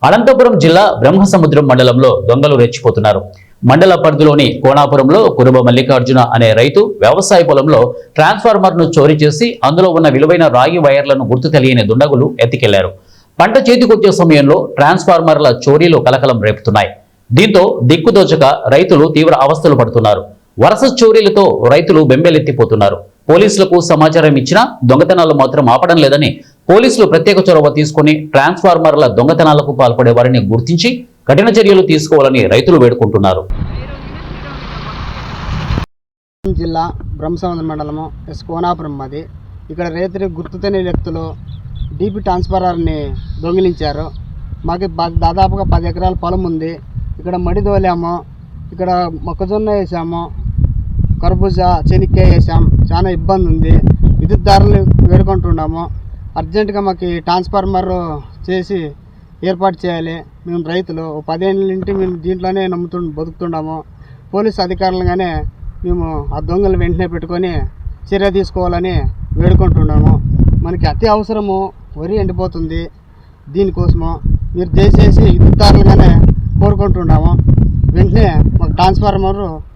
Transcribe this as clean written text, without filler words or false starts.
అనంతపురం జిల్లా బ్రహ్మసముద్రం మండలంలో దొంగలు రెచ్చిపోతున్నారు. మండల పరిధిలోని కోనాపురంలో కురుబ మల్లికార్జున అనే రైతు వ్యవసాయ పొలంలో ట్రాన్స్ఫార్మర్ను చోరీ చేసి అందులో ఉన్న విలువైన రాగి వైర్లను గుర్తు తెలియని దుండగులు ఎత్తికెళ్లారు. పంట చేతికొచ్చే సమయంలో ట్రాన్స్ఫార్మర్ల చోరీలు కలకలం రేపుతున్నాయి. దీంతో దిక్కుదోచక రైతులు తీవ్ర అవస్థలు పడుతున్నారు. వరుస చోరీలతో రైతులు బెంబేలెత్తిపోతున్నారు. పోలీసులకు సమాచారం ఇచ్చినా దొంగతనాలు మాత్రం ఆపడం లేదని పోలీసులు ప్రత్యేక చొరవ తీసుకుని ట్రాన్స్ఫార్మర్ల దొంగతనాలకు పాల్పడే వారిని గుర్తించి కఠిన చర్యలు తీసుకోవాలని రైతులు వేడుకుంటున్నారు. జిల్లా బ్రహ్మసముద్రం మండలము కోనాపురం మాది. ఇక్కడ రైతులు గుర్తు తెలియని వ్యక్తులు డీపీ ట్రాన్స్ఫార్మర్ని దొంగిలించారు. మాకు దాదాపుగా 10 ఎకరాల పొలం ఉంది. ఇక్కడ మడి తోలాము, ఇక్కడ మొక్కజొన్న వేసాము, కర్బూజా చెనిక్కాయ వేసాం. చాలా ఇబ్బంది ఉంది. విద్యుత్ దారులు వేడుకుంటున్నాము. అర్జెంటుగా మాకు ట్రాన్స్ఫార్మర్ చేసి ఏర్పాటు చేయాలి. మేము రైతులు 10 ఏళ్ళ నుండి మేము దీంట్లోనే బతుకుతున్నాము. పోలీసు అధికారులుగానే మేము ఆ దొంగలు వెంటనే పెట్టుకొని చర్య తీసుకోవాలని వేడుకుంటున్నాము. మనకి అతి అవసరము, వరి ఎండిపోతుంది. దీనికోసము మీరు దయచేసి విద్యుత్ దారులుగానే కోరుకుంటున్నాము. వెంటనే మాకు ట్రాన్స్ఫార్మర్